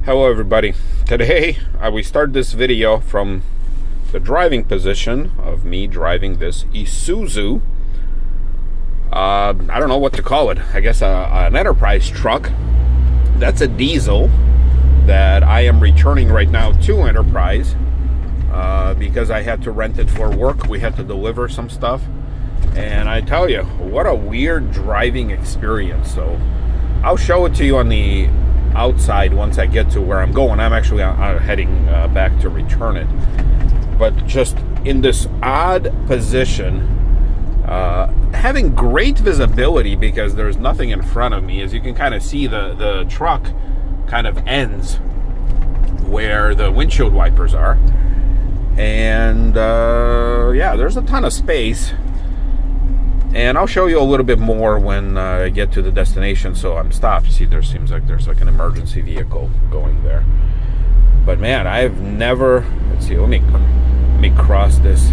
Hello everybody. Today we start this video from the driving position of me driving this Isuzu. I don't know what to call it. I guess an enterprise truck. That's a diesel that I am returning right now to Enterprise because I had to rent it for work. We had to deliver some stuff. And I tell you, what a weird driving experience. So I'll show it to you on the outside once I get to where I'm going. I'm actually heading back to return it. But just in this odd position, having great visibility because there's nothing in front of me. As you can kind of see, the truck kind of ends where the windshield wipers are. And yeah, there's a ton of space. And I'll show you a little bit more when I get to the destination. So I'm stopped. See, there seems like there's like an emergency vehicle going there. But man, I've never, let's see, let me cross this.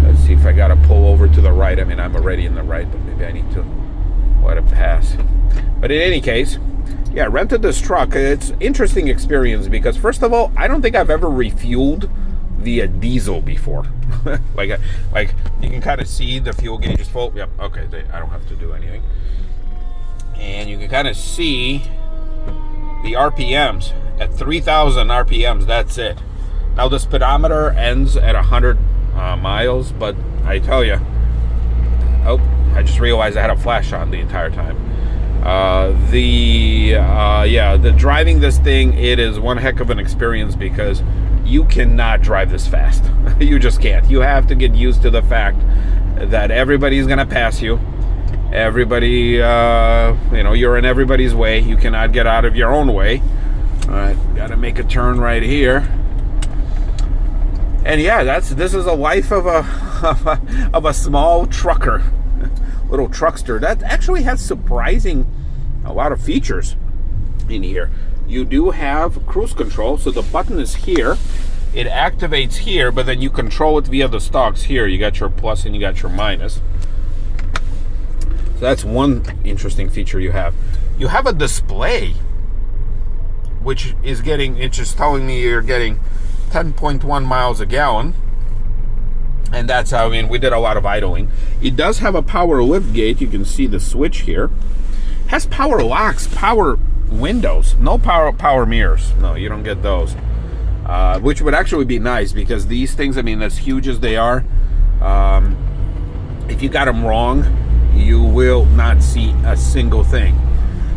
Let's see if I got to pull over to the right. I mean, I'm already in the right, but maybe I need to let it pass. But in any case, yeah, rented this truck. It's an interesting experience because first of all, I don't think I've ever refueled via diesel before. like you can kind of see the fuel gauge is full. Yep, okay, I don't have to do anything. And you can kind of see the RPMs at 3,000 RPMs. That's it. Now the speedometer ends at 100 miles, but I tell you, oh, I just realized I had a flash on the entire time. The driving this thing, it is one heck of an experience because you cannot drive this fast. You just can't. You have to get used to the fact that everybody's gonna pass you. Everybody, you're in everybody's way. You cannot get out of your own way. All right, gotta make a turn right here. And yeah, this is a life of a small trucker, little truckster. That actually has a lot of features in here. You do have cruise control, so the button is here. It activates here, but then you control it via the stalks here. You got your plus and you got your minus. So that's one interesting feature you have. You have a display, which is it's just telling me you're getting 10.1 miles a gallon. And that's how, we did a lot of idling. It does have a power lift gate. You can see the switch here. Has power locks, power windows, no power mirrors. No, you don't get those, which would actually be nice because these things, as huge as they are, if you got them wrong, you will not see a single thing.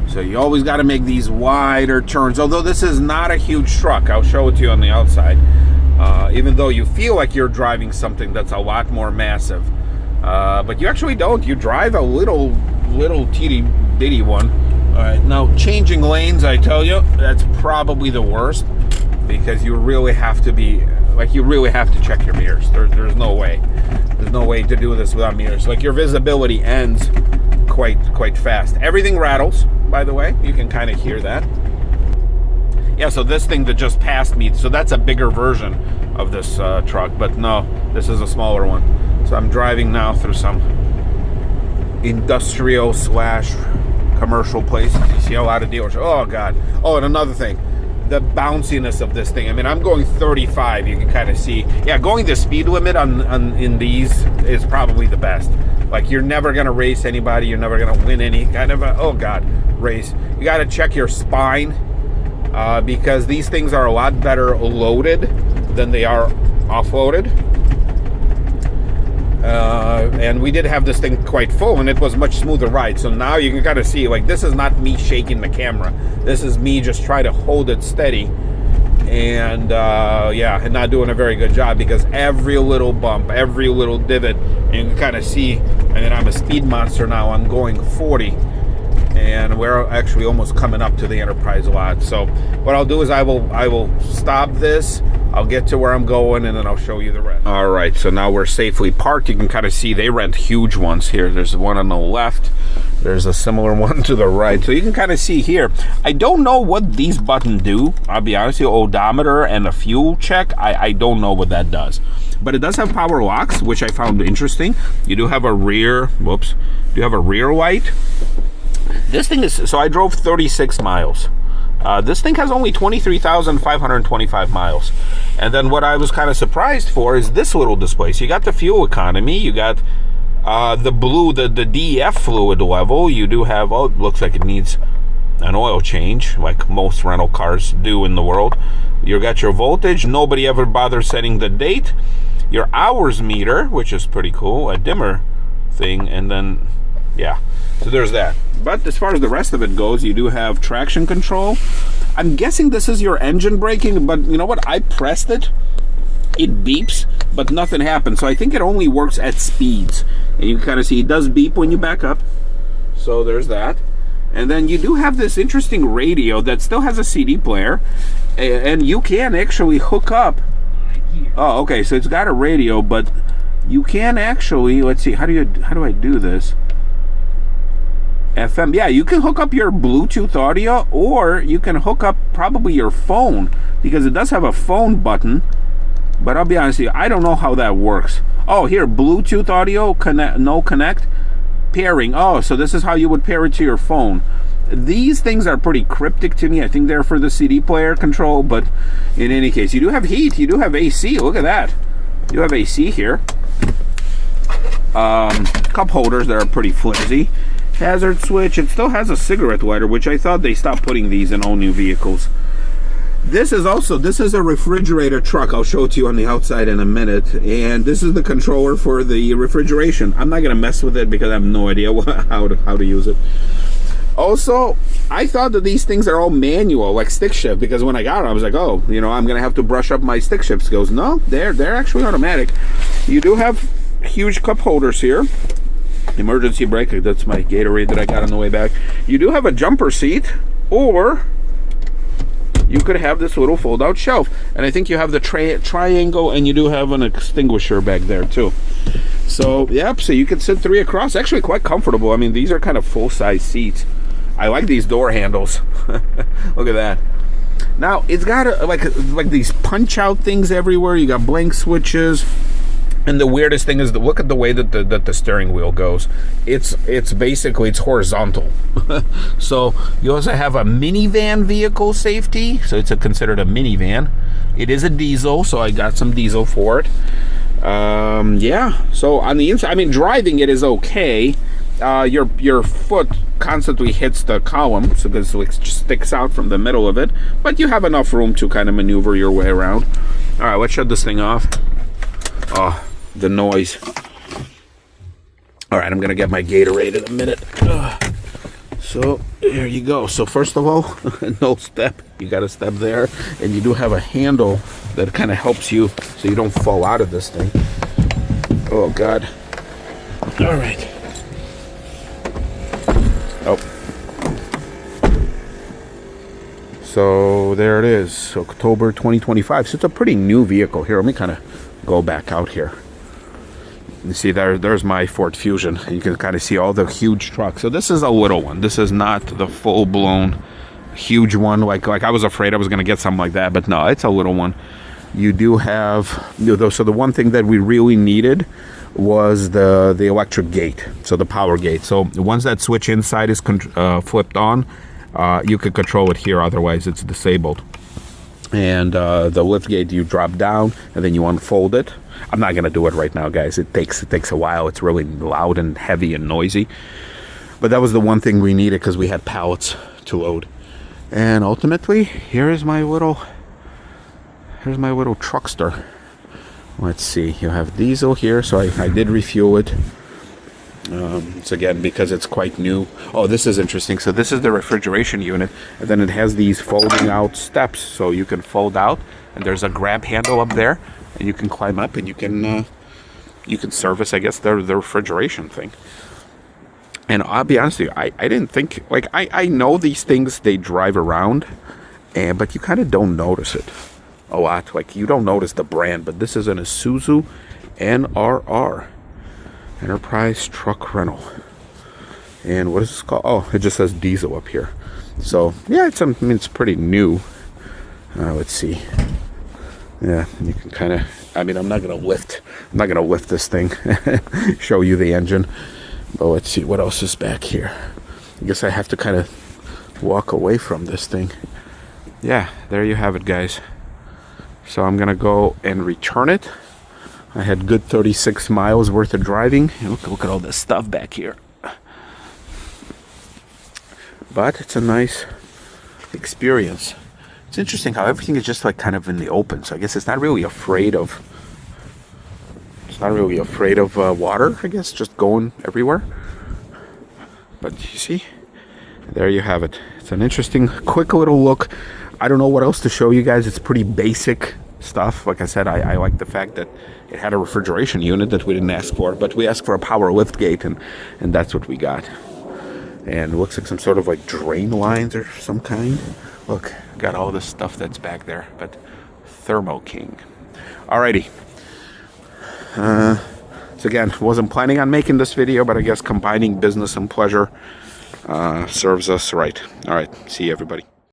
So you always got to make these wider turns. Although this is not a huge truck, I'll show it to you on the outside. Even though you feel like you're driving something that's a lot more massive, but you actually don't. You drive a little teeny bitty one. All right, now changing lanes, I tell you, that's probably the worst because you really have to check your mirrors. There's no way. There's no way to do this without mirrors. Like your visibility ends quite fast. Everything rattles, by the way. You can kind of hear that. Yeah, so this thing that just passed me, so that's a bigger version of this truck, but no, this is a smaller one. So I'm driving now through some industrial / commercial places. You see a lot of dealerships. Oh God. Oh, and another thing, the bounciness of this thing. I'm going 35. You can kind of see. Yeah, going the speed limit in these is probably the best. Like you're never gonna race anybody. You're never gonna win any kind of race. You got to check your spine because these things are a lot better loaded than they are offloaded. And we did have this thing quite full and it was much smoother ride. So now you can kind of see, like, this is not me shaking the camera. This is me just trying to hold it steady and and not doing a very good job because every little bump, every little divot, and you can kind of see, I'm a speed monster now. I'm going 40 and we're actually almost coming up to the Enterprise lot. So what I'll do is I will stop this. I'll get to where I'm going and then I'll show you the rest. All right, so now we're safely parked. You can kind of see they rent huge ones here. There's one on the left. There's a similar one to the right. So you can kind of see here. I don't know what these buttons do. I'll be honest with you, odometer and a fuel check. I don't know what that does. But it does have power locks, which I found interesting. You do have a rear, light. This thing is, so I drove 36 miles. This thing has only 23,525 miles. And then what I was kind of surprised for is this little display. So you got the fuel economy, you got the blue, the DEF fluid level. You do have, oh, it looks like it needs an oil change, like most rental cars do in the world. You got your voltage. Nobody ever bothers setting the date. Your hours meter, which is pretty cool, a dimmer thing, and then, yeah. So there's that. But as far as the rest of it goes, you do have traction control. I'm guessing this is your engine braking, but you know what? I pressed it. It beeps, but nothing happens. So I think it only works at speeds. And you can kind of see it does beep when you back up. So there's that. And then you do have this interesting radio that still has a CD player. And you can actually hook up. Oh, okay. So it's got a radio, but you can actually, let's see, how do I do this? FM, yeah, you can hook up your Bluetooth audio, or you can hook up probably your phone, because it does have a phone button. But I'll be honest with you, I don't know how that works. Oh, here, Bluetooth audio, connect, pairing. Oh, so this is how you would pair it to your phone. These things are pretty cryptic to me. I think they're for the CD player control, but in any case, you do have heat, you do have AC. Look at that. You have AC here. Cup holders that are pretty flimsy. Hazard switch. It still has a cigarette lighter, which I thought they stopped putting these in all new vehicles. This is a refrigerator truck. I'll show it to you on the outside in a minute. And this is the controller for the refrigeration. I'm not going to mess with it because I have no idea how to use it. Also, I thought that these things are all manual, like stick shift, because when I got it, I was like, oh, you know, I'm going to have to brush up my stick shift skills. No, they're actually automatic. You do have huge cup holders here. Emergency brake, that's my Gatorade that I got on the way back. You do have a jumper seat, or you could have this little fold-out shelf. And I think you have the triangle, and you do have an extinguisher back there too. So, yep, so you can sit 3 across. Actually quite comfortable. I mean, these are kind of full-size seats. I like these door handles. Look at that. Now, it's got like these punch-out things everywhere. You got blank switches. And the weirdest thing is, look at the way that the steering wheel goes. It's basically, it's horizontal. So you also have a minivan vehicle safety. So it's considered a minivan. It is a diesel, so I got some diesel for it. Yeah. So on the inside, I mean, driving it is okay. Your foot constantly hits the column, so this just sticks out from the middle of it. But you have enough room to kind of maneuver your way around. All right, let's shut this thing off. Oh, the noise. All right, I'm gonna get my Gatorade in a minute. So there you go. So first of all, no step. You got a step there, and you do have a handle that kind of helps you so you don't fall out of this thing. Oh God. All right. Oh. So there it is, October 2025. So it's a pretty new vehicle. Here, let me kind of go back out here. You see there's my Ford Fusion. You can kind of see all the huge trucks. So this is a little one. This is not the full-blown huge one. Like I was afraid I was going to get something like that, but no, it's a little one. You do have, so the one thing that we really needed was the electric gate, so the power gate. So once that switch inside is flipped on, you could control it here, otherwise it's disabled. And the lift gate, you drop down and then you unfold it. I'm not gonna do it right now, guys. It takes a while. It's really loud and heavy and noisy. But that was the one thing we needed because we had pallets to load. And ultimately, here's my little truckster. Let's see. You have diesel here, so I did refuel it. So again, because it's quite new. Oh, this is interesting. So this is the refrigeration unit, and then it has these folding out steps, so you can fold out, and there's a grab handle up there, and you can climb up, and you can service, I guess, the refrigeration thing. And I'll be honest with you, I didn't think, like, I know these things, they drive around, but you kind of don't notice it a lot. Like, you don't notice the brand, but this is an Isuzu NRR. Enterprise Truck Rental. And what is this called? Oh, it just says diesel up here. So yeah, it's pretty new. Let's see. Yeah, you can kind of. I mean, I'm not gonna lift this thing. Show you the engine. But let's see what else is back here. I guess I have to kind of walk away from this thing. yeah, there you have it, guys. So I'm gonna go and return it. I had good 36 miles worth of driving. Look at all this stuff back here. But it's a nice experience. It's interesting how everything is just like kind of in the open. So I guess it's not really afraid of water, I guess, just going everywhere. But you see, there you have it. It's an interesting, quick little look. I don't know what else to show you guys. It's pretty basic stuff. Like I said, I like the fact that it had a refrigeration unit that we didn't ask for, but we asked for a power lift gate, and that's what we got. And it looks like some sort of like drain lines or some kind. Look, got all this stuff that's back there, but Thermo King. Alrighty. So again, wasn't planning on making this video, but I guess combining business and pleasure serves us right. All right, see you, everybody.